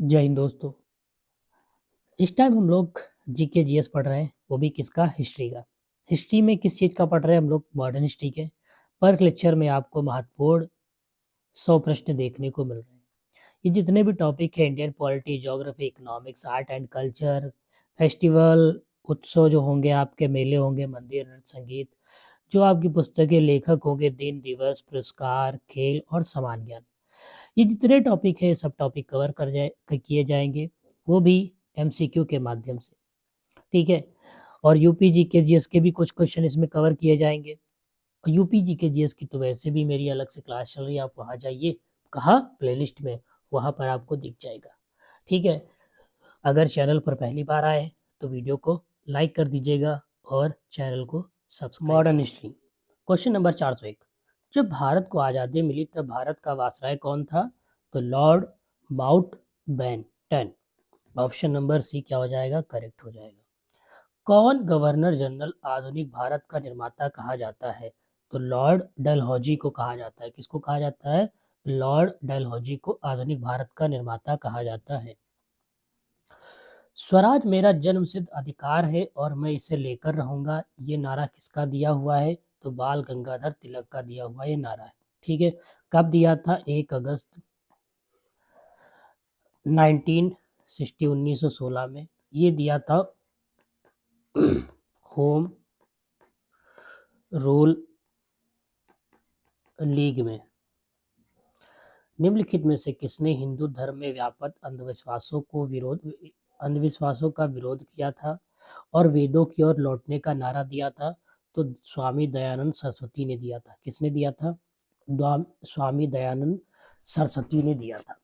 जय हिंद दोस्तों। इस टाइम हम लोग जीके जीएस पढ़ रहे हैं, वो भी किसका? हिस्ट्री का। हिस्ट्री में किस चीज़ का पढ़ रहे हैं हम लोग? मॉडर्न हिस्ट्री के। पर लेक्चर में आपको महत्वपूर्ण 100 प्रश्न देखने को मिल रहे हैं। ये जितने भी टॉपिक है, Indian polity, geography, economics, art and culture, festival, उत्सव जो होंगे, आपके मेले होंगे, मंदिर, नृत्य, संगीत, जो आपकी पुस्तकें, लेखक होंगे, दिन दिवस, पुरस्कार, खेल और समान ज्ञान, ये जितने टॉपिक है सब टॉपिक कवर किए जाएंगे, वो भी एमसीक्यू के माध्यम से। ठीक है। और यूपी जीके जीएस के भी कुछ क्वेश्चन इसमें कवर किए जाएंगे। और यूपी जीके जीएस की तो वैसे भी मेरी अलग से क्लास चल रही है, आप वहाँ जाइए। कहाँ? प्लेलिस्ट में, वहाँ पर आपको दिख जाएगा। ठीक है। अगर चैनल पर पहली बार आए तो वीडियो को लाइक कर दीजिएगा और चैनल को subscribe. Modern history, question number 401। जब भारत को आज़ादी मिली तब भारत का वायसराय कौन था? तो lord Mountbatten. Option number C क्या हो जाएगा? करेक्ट हो जाएगा। कौन गवर्नर जनरल आधुनिक भारत का निर्माता कहा जाता है? तो लॉर्ड डलहौजी को कहा जाता है। किसको कहा जाता है? लॉर्ड डलहौजी को आधुनिक भारत का निर्माता कहा जाता है। स्वराज मेरा जन्मसिद्ध अधिकार है और मैं इसे लेकर रहूंगा, ये नारा किसका दिया हुआ है? तो बाल गंगाधर तिलक का दिया हुआ ये नारा है। ठीक है। कब दिया था? 1 अगस्त 1916 में ये दिया था। होम रूल लीग में। निम्नलिखित में से किसने हिंदू धर्म में व्याप्त अंधविश्वासों का विरोध किया था और वेदों की ओर लौटने का नारा दिया था? तो स्वामी दयानंद सरस्वती ने दिया था। किसने दिया था? स्वामी दयानंद सरस्वती ने दिया था।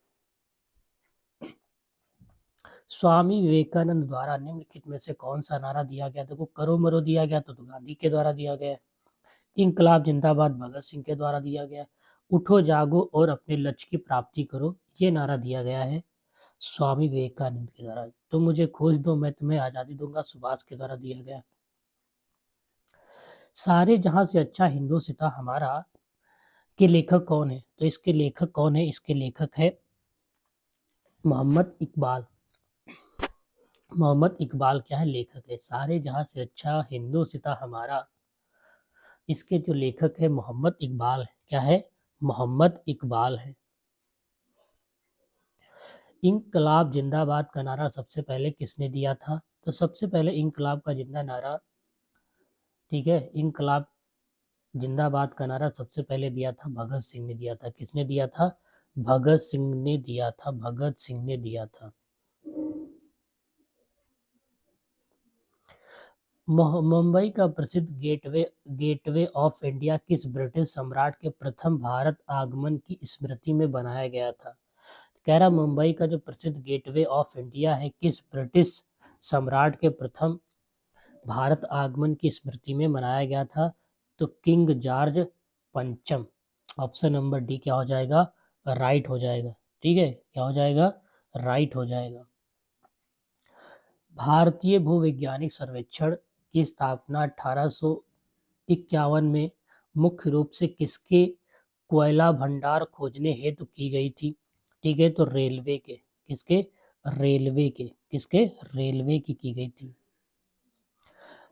स्वामी विवेकानंद द्वारा निम्नलिखित में से कौन सा नारा दिया गया? देखो, करो मरो दिया गया तो गांधी के द्वारा दिया गया। इंकलाब जिंदाबाद भगत सिंह के द्वारा दिया गया। उठो जागो और अपने लक्ष्य की प्राप्ति करो, ये नारा दिया गया है स्वामी विवेकानंद के द्वारा। तुम मुझे खोज दो, मैं तुम्हें आजादी दूंगा, सुभाष के द्वारा दिया गया। सारे जहां से अच्छा हिंदुस्तान हमारा के लेखक कौन है? तो इसके लेखक कौन है? इसके लेखक है मोहम्मद इकबाल। मोहम्मद इकबाल क्या है? लेखक है। सारे जहां से अच्छा हिंदुस्तान हमारा, इसके जो लेखक है मोहम्मद इकबाल है। क्या है? मोहम्मद इकबाल है। इंकलाब जिंदाबाद का नारा सबसे पहले किसने दिया था? तो सबसे पहले इंकलाब का जिंदा नारा, ठीक है, इंकलाब जिंदाबाद का नारा सबसे पहले दिया था भगत सिंह ने दिया था। किसने दिया था? भगत सिंह ने दिया था। भगत सिंह ने दिया था। मुंबई का प्रसिद्ध गेटवे ऑफ इंडिया किस ब्रिटिश सम्राट के प्रथम भारत आगमन की स्मृति में बनाया गया था? कह रहा मुंबई का जो प्रसिद्ध गेटवे ऑफ इंडिया है, किस ब्रिटिश सम्राट के प्रथम भारत आगमन की स्मृति में मनाया गया था? तो किंग जॉर्ज पंचम। ऑप्शन नंबर डी क्या हो जाएगा? राइट हो जाएगा। ठीक है, क्या हो जाएगा? राइट हो जाएगा। भारतीय भूवैज्ञानिक सर्वेक्षण की स्थापना 1851 में मुख्य रूप से किसके कोयला भंडार खोजने हेतु की गई थी? ठीक है, तो रेलवे के। किसके? रेलवे के। किसके? रेलवे की गई थी।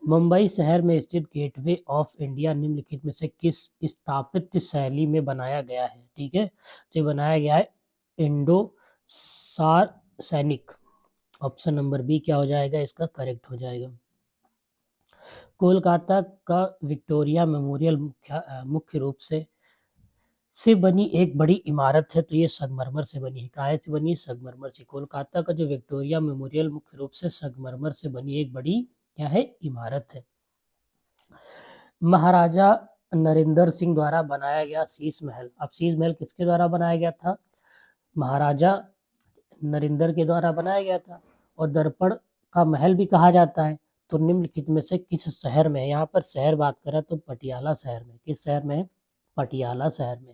मुंबई शहर में स्थित गेटवे ऑफ इंडिया निम्नलिखित में से किस स्थापत्य शैली में बनाया गया है? ठीक है, तो ये बनाया गया है इंडो सार्सैनिक। ऑप्शन नंबर बी क्या हो जाएगा? इसका करेक्ट हो जाएगा। कोलकाता का विक्टोरिया मेमोरियल मुख्य रूप से बनी एक बड़ी इमारत है, तो ये संगमरमर से बनी है। काहे से बनी है? संगमरमर से। कोलकाता का जो विक्टोरिया मेमोरियल मुख्य रूप से संगमरमर से बनी एक बड़ी क्या है? इमारत है। महाराजा नरेंद्र सिंह द्वारा बनाया गया शीश महल। अब शीश महल किसके द्वारा बनाया गया था? महाराजा नरेंद्र के द्वारा बनाया गया था। और दर्पण का महल भी कहा जाता है। तो निम्नलिखित में से किस शहर में? यहाँ पर शहर बात करें तो पटियाला शहर में। किस शहर में? पटियाला शहर में।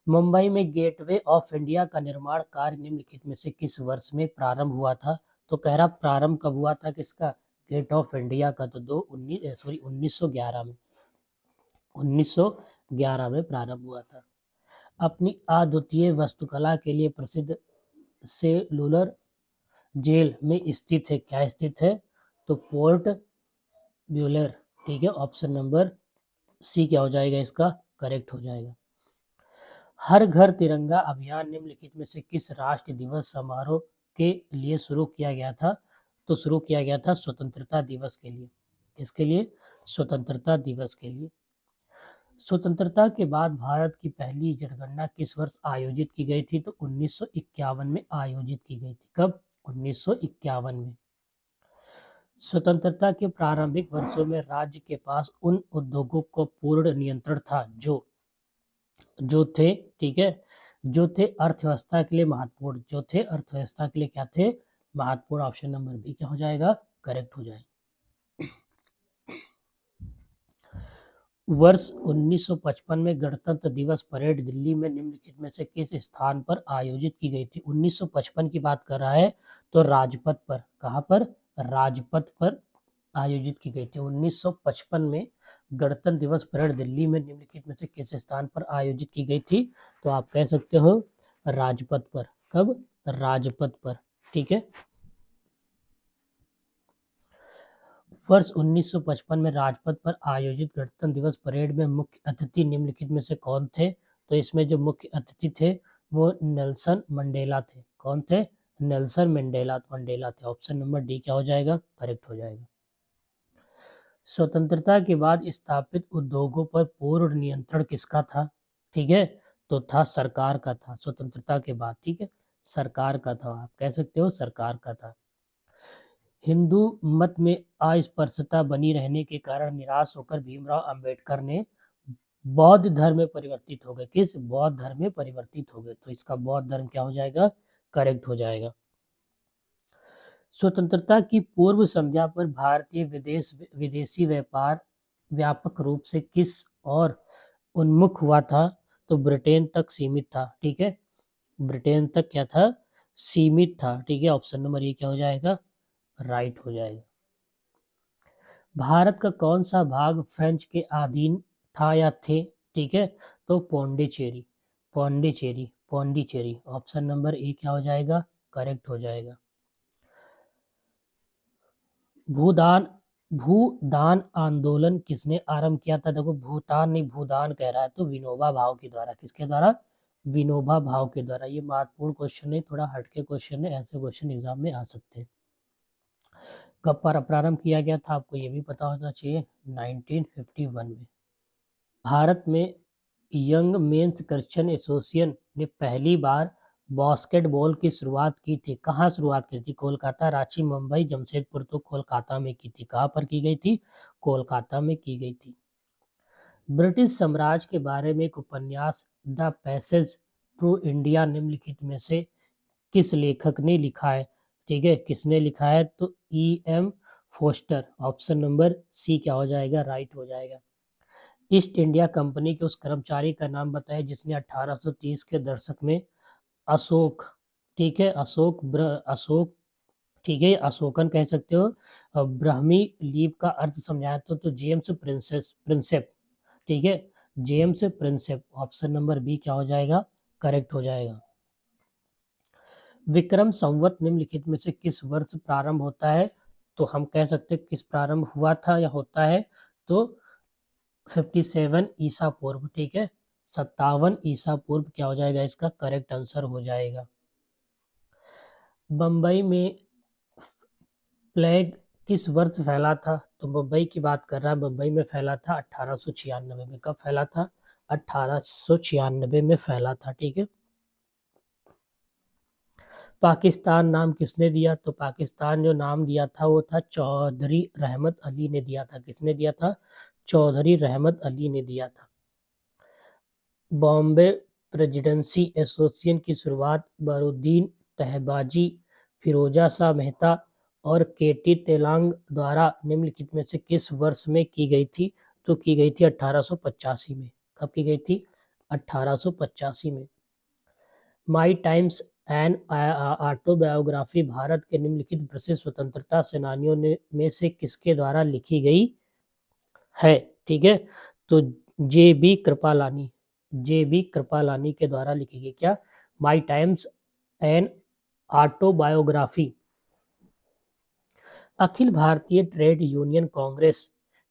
मुंबई में गेटवे ऑफ इंडिया का निर्माण कार्य निम्नलिखित में से किस वर्ष में प्रारंभ हुआ था? तो कह रहा प्रारंभ कब हुआ था? किसका? गेट ऑफ इंडिया का। तो 1911 में। 1911 में प्रारंभ हुआ था। अपनी अद्वितीय वास्तुकला के लिए प्रसिद्ध सेलुलर जेल में स्थित है? क्या स्थित है? तो पोर्ट ब्यूलर। ठीक है, ऑप्शन नंबर सी क्या हो जाएगा इसका? करेक्ट हो जाएगा। हर घर तिरंगा अभियान निम्नलिखित में से किस राष्ट्र दिवस समारोह के लिए शुरू किया गया था? तो शुरू किया गया था स्वतंत्रता दिवस के लिए। किसके लिए? स्वतंत्रता दिवस के लिए। स्वतंत्रता के बाद भारत की पहली जनगणना किस वर्ष आयोजित की गई थी? तो 1951 में आयोजित की गई थी। कब? 1951 में। स्वतंत्रता के प्रारंभिक वर्षों में राज्य के पास उन उद्योगों को पूर्ण नियंत्रण था जो थे, ठीक है, जो थे अर्थव्यवस्था के लिए महत्वपूर्ण, जो थे अर्थव्यवस्था के लिए क्या थे? महत्वपूर्ण। ऑप्शन नंबर बी क्या हो जाएगा? करेक्ट हो जाएगा। वर्ष 1955 में गणतंत्र दिवस परेड दिल्ली में निम्नलिखित में से किस स्थान पर आयोजित की गई थी? 1955 की बात कर रहा है तो राजपथ पर। कहाँ पर? राजपथ पर आयोजित की गई थी। 1955 में गणतंत्र दिवस परेड दिल्ली में निम्नलिखित में से किस स्थान पर आयोजित की गई थी? तो आप कह सकते हो राजपथ पर। कब? राजपथ पर। ठीक है। वर्ष 1955 में राजपथ पर आयोजित गणतंत्र दिवस परेड में मुख्य अतिथि निम्नलिखित में से कौन थे? तो इसमें जो मुख्य अतिथि थे वो नेल्सन मंडेला थे। कौन थे? नेल्सन मंडेला थे। ऑप्शन नंबर डी क्या हो जाएगा? करेक्ट हो जाएगा। स्वतंत्रता के बाद स्थापित उद्योगों पर पूर्ण नियंत्रण किसका था? ठीक है, तो था सरकार का था। स्वतंत्रता के बाद, ठीक है, सरकार का था। आप कह सकते हो सरकार का था। हिंदू मत में अस्पृश्यता बनी रहने के कारण निराश होकर भीमराव अंबेडकर ने बौद्ध धर्म में परिवर्तित हो गए। किस? बौद्ध धर्म में परिवर्तित हो गए। तो इसका बौद्ध धर्म क्या हो जाएगा? करेक्ट हो जाएगा। स्वतंत्रता की पूर्व संध्या पर भारतीय विदेशी व्यापार व्यापक रूप से किस और उन्मुख हुआ था? तो ब्रिटेन तक सीमित था। ठीक है, ब्रिटेन तक क्या था? सीमित था। ठीक है, ऑप्शन नंबर ए क्या हो जाएगा? राइट हो जाएगा। भारत का कौन सा भाग फ्रेंच के अधीन था या थे? ठीक है, तो Pondicherry. Pondicherry. Option number A क्या हो जाएगा? करेक्ट हो जाएगा। भूदान भूदान आंदोलन किसने आरंभ किया था? देखो, भूटान नहीं भूदान कह रहा है, तो विनोबा भावे के द्वारा। किसके द्वारा? विनोबा भावे के द्वारा। ये महत्वपूर्ण क्वेश्चन है, थोड़ा हटके क्वेश्चन है, ऐसे क्वेश्चन एग्जाम में आ सकते हैं। कब प्रारंभ किया गया था? आपको ये भी पता होना चाहिए, 1951 में। भारत में यंग मेंस क्रिश्चियन एसोसिएशन ने पहली बार बास्केटबॉल की शुरुआत की थी। कहाँ शुरुआत की थी? कोलकाता, रांची, मुंबई, जमशेदपुर। तो कोलकाता में की थी। कहाँ पर की गई थी? कोलकाता में की गई थी। ब्रिटिश साम्राज्य के बारे में एक उपन्यास द पैसेज थ्रू इंडिया निम्नलिखित में से किस लेखक ने लिखा है? ठीक है, किसने लिखा है? तो E.M. Poster. Option number C क्या हो जाएगा? राइट हो जाएगा। ईस्ट इंडिया कंपनी के उस कर्मचारी का नाम बताएं जिसने 1830 के दशक में अशोक, ठीक है, अशोक, ठीक है, अशोकन कह सकते हो, ब्राह्मी लीप का अर्थ समझाया तो जेम्स प्रिंसेप। ठीक है, James Prinsep. Option number B क्या हो जाएगा? करेक्ट हो जाएगा। विक्रम संवत निम्नलिखित में से किस वर्ष प्रारंभ होता है? तो हम कह सकते हैं किस प्रारंभ हुआ था या होता है? तो 57 ईसा पूर्व। ठीक है, 57 ईसा पूर्व क्या हो जाएगा? इसका करेक्ट आंसर हो जाएगा। बम्बई में प्लेग किस वर्ष फैला था? तो मुंबई की बात कर रहा है, मुंबई में फैला था 1896 में। कब फैला था? 1896 में फैला था। ठीक है। पाकिस्तान नाम किसने दिया? तो पाकिस्तान जो नाम दिया था वो था चौधरी रहमत अली ने दिया था। किसने दिया था? चौधरी रहमत अली ने दिया था। बॉम्बे प्रेसिडेंसी एसोसिएशन की शुरुआत बहाउद्दीन तहबाजी, फिरोजा शाह मेहता और केटी तेलांग द्वारा निम्नलिखित में से किस वर्ष में की गई थी? तो की गई थी 1885 में। कब की गई थी? 1885 में। माई टाइम्स एंड ऑटोबायोग्राफी भारत के निम्नलिखित प्रसिद्ध स्वतंत्रता सेनानियों में से किसके द्वारा लिखी गई है? ठीक है, तो जे बी कृपलानी के द्वारा लिखी गई। क्या? My times and autobiography. Akhil Bharatiya trade union Congress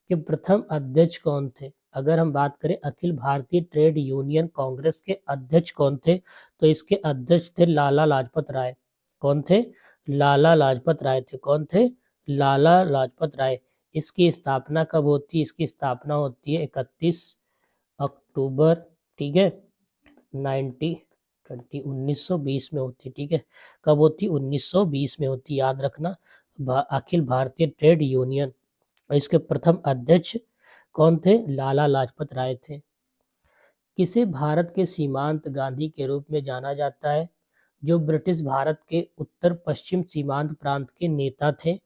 के प्रथम अध्यक्ष कौन थे? अगर हम बात करें अखिल भारतीय ट्रेड यूनियन कांग्रेस के अध्यक्ष कौन थे, तो इसके अध्यक्ष थे लाला लाजपत राय। कौन थे? लाला लाजपत राय थे। कौन थे? लाला लाजपत राय। इसकी स्थापना कब होती है? इसकी स्थापना होती है 31 अक्टूबर, ठीक है, 1920 में होती। ठीक है, कब होती? 1920 में होती, याद रखना। अखिल भारतीय ट्रेड यूनियन, और इसके प्रथम अध्यक्ष कौन थे? लाला लाजपत राय थे। किसे भारत के सीमांत गांधी के रूप में जाना जाता है? जो ब्रिटिश भारत के उत्तर पश्चिम सीमांत प्रांत के नेता थे,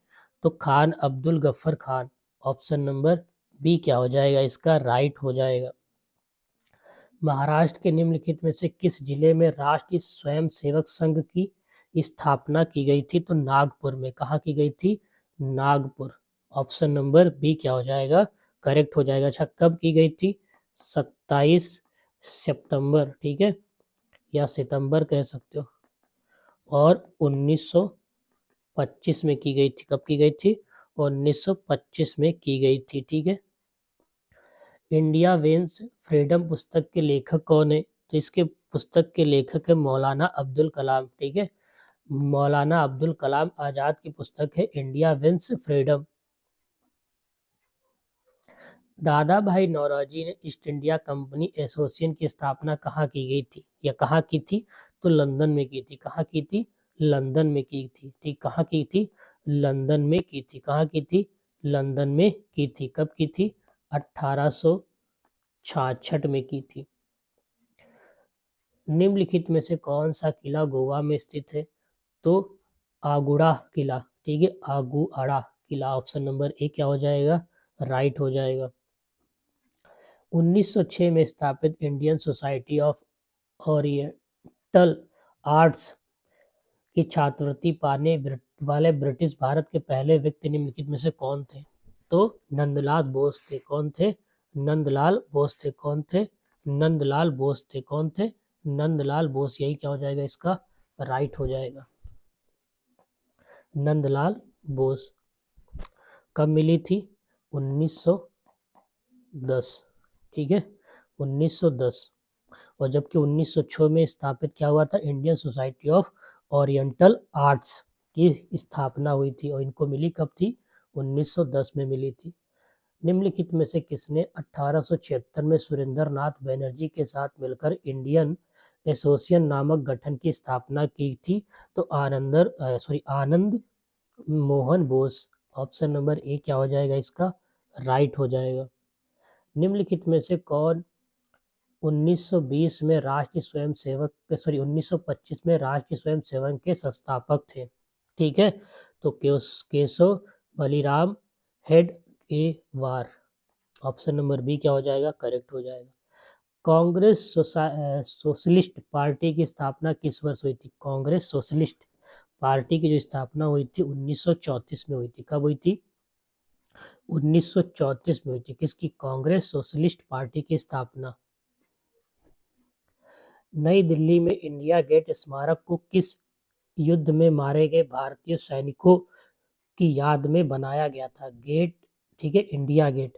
तो Khan Abdul Ghaffar Khan. Option number B क्या हो जाएगा इसका? राइट हो जाएगा। महाराष्ट्र के निम्नलिखित में से किस जिले में राष्ट्रीय स्वयंसेवक संघ की स्थापना की गई थी? तो नागपुर में। कहाँ की गई थी? नागपुर। ऑप्शन नंबर बी क्या हो जाएगा? करेक्ट हो जाएगा। अच्छा, कब की गई थी? 27 सितंबर, ठीक है, या सितंबर कह सकते हो, और 1925 में की गई थी। कब की गई थी? 1925 में की गई थी। ठीक है। इंडिया वेन्स फ्रीडम पुस्तक के लेखक कौन है? तो इसके पुस्तक के लेखक है मौलाना अब्दुल कलाम। ठीक है, मौलाना अब्दुल कलाम आजाद की पुस्तक है इंडिया विंस फ्रीडम। दादा भाई नौरोजी ने ईस्ट इंडिया कंपनी एसोसिएशन की स्थापना कहाँ की गई थी, या कहाँ की थी? तो लंदन में की थी। कहाँ की थी? लंदन में की थी। ठीक, कहाँ की थी? लंदन में की थी। कहाँ की थी? लंदन में की थी। कब की थी? 1866 में की थी। निम्नलिखित में से कौन सा किला गोवा में स्थित है? तो आगुड़ा किला। ठीक है, आगुआड़ा किला। ऑप्शन नंबर ए क्या हो जाएगा? राइट हो जाएगा। 1906 में स्थापित Indian society of oriental arts की छात्रवृत्ति पाने वाले ब्रिटिश भारत के पहले व्यक्ति निम्नलिखित में से कौन थे? तो नंदलाल बोस थे। कौन थे? नंदलाल बोस थे। कौन थे? नंदलाल बोस थे। कौन थे? नंदलाल बोस। यही क्या हो जाएगा इसका? राइट हो जाएगा। नंदलाल बोस। कब मिली थी? 1910। ठीक है, 1910। और जबकि 1906 में स्थापित क्या हुआ था? Indian society of oriental arts की स्थापना हुई थी, और इनको मिली कब थी? 1910 में मिली थी। निम्नलिखित में से किसने 1876 में सुरेंद्र नाथ बनर्जी के साथ मिलकर इंडियन एसोसिएशन नामक गठन की स्थापना की थी? तो Anand Mohan Bose. Option number A क्या हो जाएगा इसका? राइट हो जाएगा। निम्नलिखित में से कौन 1920 में राष्ट्रीय स्वयंसेवक 1925 में राष्ट्रीय स्वयंसेवक के संस्थापक थे? ठीक है, तो Keshav Baliram Hedgewar. Option number B क्या हो जाएगा? करेक्ट हो जाएगा। कांग्रेस सोशलिस्ट पार्टी की स्थापना किस वर्ष हुई थी? कांग्रेस सोशलिस्ट पार्टी की जो स्थापना हुई थी 1934 में हुई थी। कब हुई थी? 1934 में हुई थी। किसकी? कांग्रेस सोशलिस्ट पार्टी की स्थापना। नई दिल्ली में इंडिया गेट स्मारक को किस युद्ध में मारे गए भारतीय सैनिकों की याद में बनाया गया था? गेट, ठीक है, इंडिया गेट,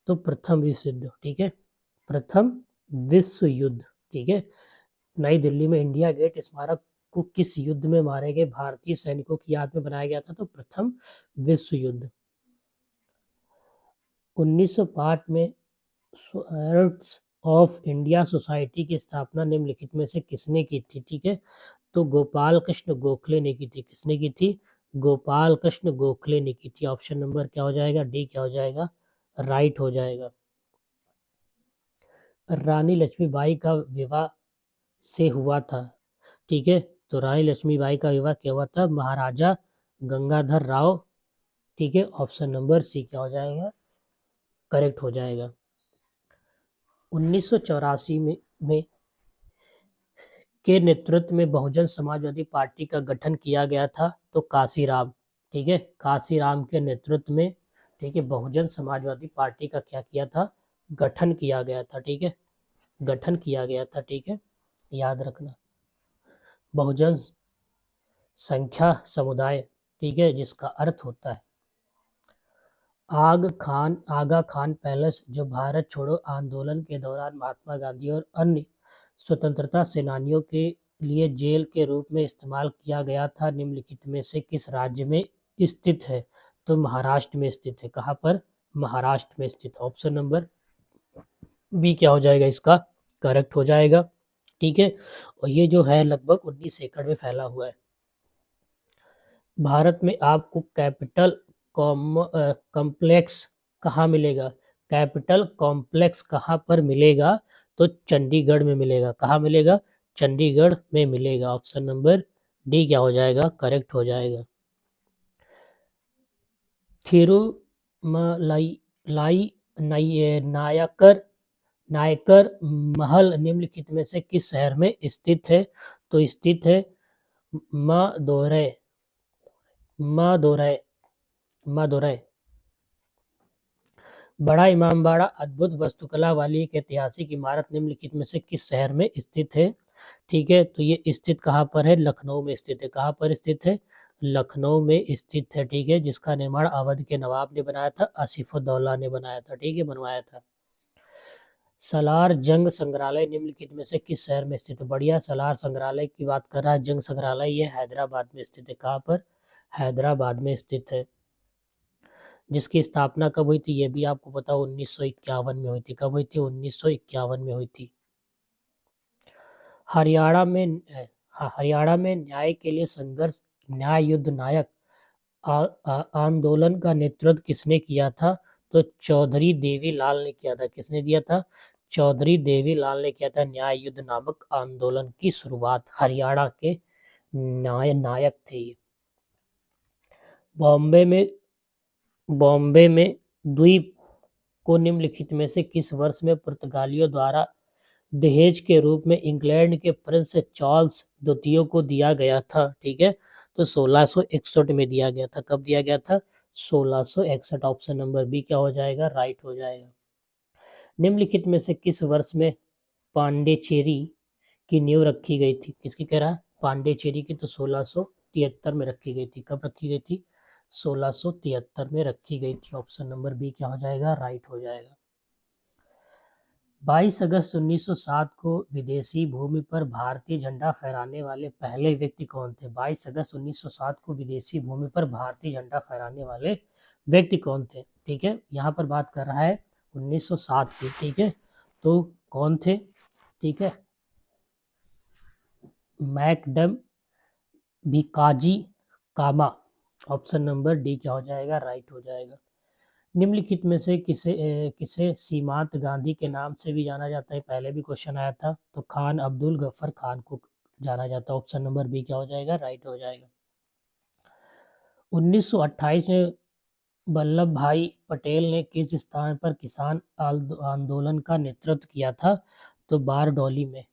तो प्रथम विश्व युद्ध। ठीक है, प्रथम विश्व युद्ध। ठीक है, नई दिल्ली में इंडिया गेट स्मारक को किस युद्ध में मारे गए भारतीय सैनिकों की याद में बनाया गया था? तो प्रथम विश्व युद्ध। 1905 में स्वर्ड्स ऑफ इंडिया सोसाइटी की स्थापना निम्नलिखित में से किसने की थी? ठीक है, तो गोपाल कृष्ण गोखले ने की थी। किसने की थी? गोपाल कृष्ण गोखले ने की थी। ऑप्शन नंबर क्या हो जाएगा? डी क्या हो जाएगा? राइट हो जाएगा। रानी लक्ष्मीबाई का विवाह से हुआ था। ठीक है, तो रानी लक्ष्मीबाई का विवाह क्या हुआ था? महाराजा गंगाधर राव। ठीक है, ऑप्शन नंबर सी क्या हो जाएगा? करेक्ट हो जाएगा। 1984 में के नेतृत्व में बहुजन समाजवादी पार्टी का गठन किया गया था। तो काशीराम। ठीक है, काशीराम के नेतृत्व में, ठीक है, बहुजन समाजवादी पार्टी का क्या किया था? गठन किया गया था। ठीक है, गठन किया गया था। ठीक है, याद रखना। बहुजन संख्या समुदाय, ठीक है, जिसका अर्थ होता है आगा खान पैलेस, जो भारत छोड़ो आंदोलन के दौरान महात्मा गांधी और अन्य स्वतंत्रता सेनानियों के लिए जेल के रूप में इस्तेमाल किया गया था, निम्नलिखित में से किस राज्य में स्थित है? तो महाराष्ट्र में स्थित है। कहाँ पर? महाराष्ट्र में स्थित। ऑप्शन नंबर बी क्या हो जाएगा इसका? करेक्ट हो जाएगा, ठीक है। और ये जो है लगभग 19 एकड़ में फैला हुआ है। भारत में आपको कैपिटल कॉम्प्लेक्स कहाँ मिलेगा? कैपिटल कॉम्प्लेक्स कहाँ पर मिलेगा? तो चंडीगढ़ में मिलेगा। कहाँ मिलेगा? चंडीगढ़ में मिलेगा। ऑप्शन नंबर डी क्या हो जाएगा? करेक्ट हो जाएगा। थिरुमलाई लाई नायकर नायकर महल निम्नलिखित में से किस शहर में स्थित है? तो स्थित है मदुरै मदुरै मदुरै। बड़ा इमामबाड़ा अद्भुत वास्तुकला वाली एक ऐतिहासिक इमारत निम्नलिखित में से किस शहर में स्थित है? ठीक है, तो ये स्थित कहाँ पर है? लखनऊ में स्थित है। कहाँ पर स्थित है? लखनऊ में स्थित है, ठीक है, जिसका निर्माण अवध के नवाब ने बनाया था, आसिफउद्दौला ने बनाया था, ठीक है, बनवाया था। सालार जंग संग्रहालय निम्नलिखित में से किस शहर में स्थित है? बढ़िया, सालार संग्रहालय की बात कर रहा है। जंग संग्रहालय ये हैदराबाद में स्थित है। कहाँ पर? हैदराबाद में स्थित है। जिसकी स्थापना कब हुई थी ये भी आपको पता, 1951 में हुई थी। कब हुई थी? 1951 में हुई थी। हरियाणा में हरियाणा में न्याय के लिए संघर्ष न्याय युद्ध नायक आंदोलन का नेतृत्व किसने किया था? तो चौधरी देवीलाल ने किया था। किसने दिया था? चौधरी देवीलाल ने किया था। न्याय युद्ध नामक आंदोलन की शुरुआत हरियाणा के नायक थे ये। बॉम्बे में द्वीप को निम्नलिखित में से किस वर्ष में पुर्तगालियों द्वारा दहेज के रूप में इंग्लैंड के प्रिंस चार्ल्स द्वितीय को दिया गया था? ठीक है, तो 1661 में दिया गया था। कब दिया गया था? 1661। ऑप्शन नंबर बी क्या हो जाएगा? राइट हो जाएगा। निम्नलिखित में से किस वर्ष में पांडिचेरी की नींव रखी गई थी? किसकी कह रहा है? पांडिचेरी की। तो 1673 में रखी गई थी। कब रखी गई थी? 1673 में रखी गई थी। ऑप्शन नंबर बी क्या हो जाएगा? राइट हो जाएगा। 22 अगस्त 1907 को विदेशी भूमि पर भारतीय झंडा फहराने वाले पहले व्यक्ति कौन थे? 22 अगस्त 1907 को विदेशी भूमि पर भारतीय झंडा फहराने वाले व्यक्ति कौन थे? ठीक है, यहाँ पर बात कर रहा है 1907 की, ठीक है, तो कौन थे? ठीक है, मैकडम भिकाजी कामा। ऑप्शन नंबर डी क्या हो जाएगा? राइट हो जाएगा। निम्नलिखित में से किसे सीमांत गांधी के नाम से भी जाना जाता है? पहले भी क्वेश्चन आया था। तो खान अब्दुल गफ्फर खान को जाना जाता है। ऑप्शन नंबर बी क्या हो जाएगा? राइट हो जाएगा। 1928 में वल्लभ भाई पटेल ने किस स्थान पर किसान आंदोलन का नेतृत्व किया था? तो बारडोली में।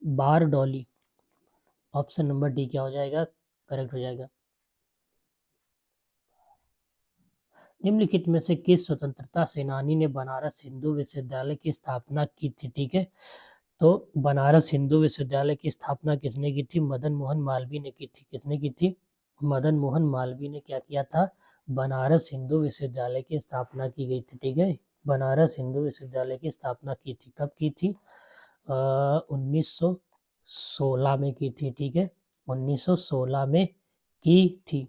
बारडोली। ऑप्शन नंबर डी क्या हो जाएगा? करेक्ट हो जाएगा। निम्नलिखित में से किस स्वतंत्रता सेनानी ने बनारस हिंदू विश्वविद्यालय की स्थापना की थी? ठीक है, तो बनारस हिंदू विश्वविद्यालय की स्थापना किसने की थी? मदन मोहन मालवीय ने की थी। किसने की थी? मदन मोहन मालवीय ने क्या किया था? बनारस हिंदू विश्वविद्यालय की स्थापना की गई थी, ठीक है, बनारस हिंदू विश्वविद्यालय की स्थापना की थी। कब की थी? 1916 में की थी, ठीक है, 1916 में की थी।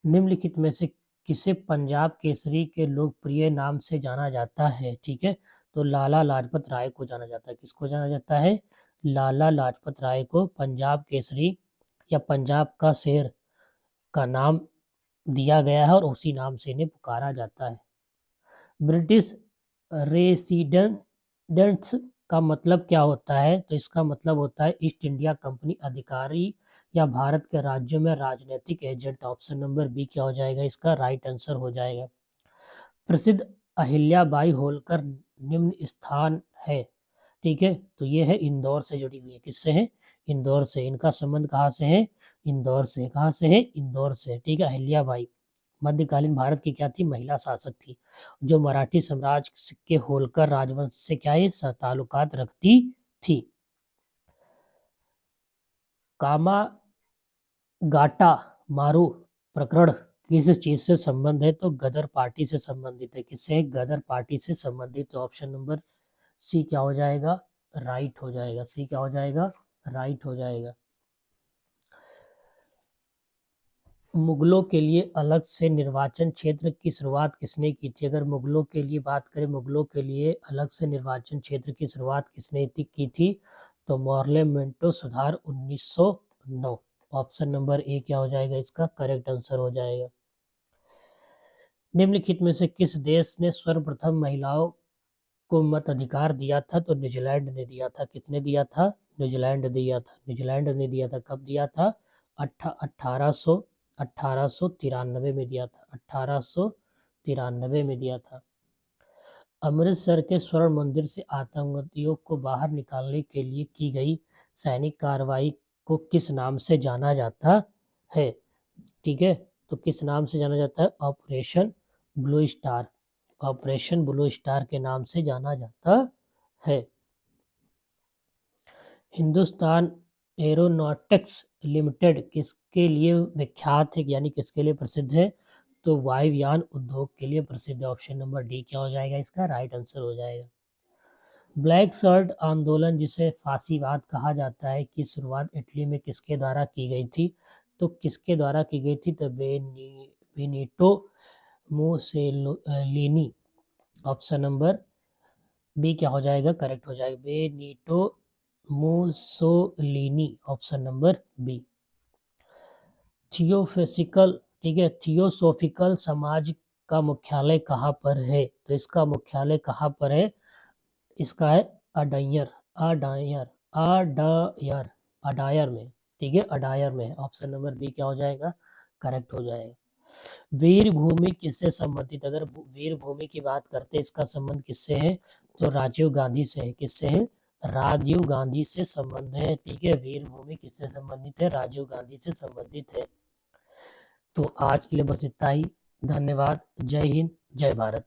निम्नलिखित में से किसे पंजाब केसरी के लोकप्रिय नाम से जाना जाता है? ठीक है, तो लाला लाजपत राय को जाना जाता है। किसको जाना जाता है? लाला लाजपत राय को पंजाब केसरी या पंजाब का शेर का नाम दिया गया है और उसी नाम से इन्हें पुकारा जाता है। ब्रिटिश रेसिडेंट्स का मतलब क्या होता है? तो इसका मतलब होता है ईस्ट इंडिया कंपनी अधिकारी या भारत के राज्यों में राजनीतिक एजेंट। ऑप्शन नंबर बी क्या हो जाएगा? इसका राइट आंसर हो जाएगा। प्रसिद्ध अहिल्याबाई होलकर निम्न स्थान है, ठीक है, तो ये है इंदौर से जुड़ी हुई है। किससे है? इंदौर से। इनका संबंध कहाँ से है? इंदौर से। कहाँ से है? इंदौर से, ठीक है। अहिल्याबाई मध्यकालीन भारत की क्या थी? महिला शासक थी, जो मराठी साम्राज्य के होलकर राजवंश से क्या है? ताल्लुकात रखती थी। कामा गाटा मारू प्रकरण किस चीज से संबंध है? तो गदर पार्टी से संबंधित है। किससे? गदर पार्टी से संबंधित। तो ऑप्शन नंबर सी क्या हो जाएगा? राइट हो जाएगा। सी क्या हो जाएगा? राइट हो जाएगा। मुगलों के लिए अलग से निर्वाचन क्षेत्र की शुरुआत किसने की थी? अगर मुगलों के लिए बात करें, मुगलों के लिए अलग से निर्वाचन क्षेत्र की शुरुआत किसने की थी? तो मॉर्ले मिंटो सुधार 1909। ऑप्शन नंबर ए क्या हो जाएगा? इसका करेक्ट आंसर हो जाएगा। निम्नलिखित में से किस देश ने सर्वप्रथम महिलाओं को मत अधिकार दिया था? तो न्यूजीलैंड ने दिया था। किसने दिया था? न्यूजीलैंड दिया था। न्यूजीलैंड ने दिया था। कब दिया था? 1893 में दिया था। 1893 में दिया था। अमृतसर के स्वर्ण मंदिर से आतंकवादियों को बाहर निकालने के लिए की गई सैनिक कार्रवाई को किस नाम से जाना जाता है? ठीक है, तो किस नाम से जाना जाता है? Operation blue star. Operation blue star के नाम से जाना जाता है। हिंदुस्तान एरोनॉटिक्स लिमिटेड किसके लिए विख्यात है, यानी किसके लिए प्रसिद्ध है? तो वायुयान उद्योग के लिए प्रसिद्ध है। ऑप्शन नंबर डी क्या हो जाएगा? इसका राइट आंसर हो जाएगा। ब्लैक शर्ट आंदोलन, जिसे फांसीवाद कहा जाता है, की शुरुआत इटली में किसके द्वारा की गई थी? तो किसके द्वारा की गई थी? तो Benito Mussolini. Option number B क्या हो जाएगा? करेक्ट हो जाएगा। Benito Mussolini. Option number B. Theophysical, ठीक है, थियोसोफिकल समाज का मुख्यालय कहाँ पर है? तो इसका मुख्यालय कहाँ पर है? इसका है अडायर। अडायर। अडायर। अडायर में। ठीक है, अडायर में। ऑप्शन नंबर बी क्या हो जाएगा? करेक्ट हो जाएगा। वीर भूमि किससे संबंधित? अगर वीर भूमि की बात करते हैं, इसका संबंध किससे है? तो राजीव गांधी से है। किससे है? राजीव गांधी से संबंध है। ठीक है, वीर भूमि किससे संबंधित है? राजीव गांधी से संबंधित है। तो आज के लिए बस इतना ही। धन्यवाद। जय हिंद, जय भारत।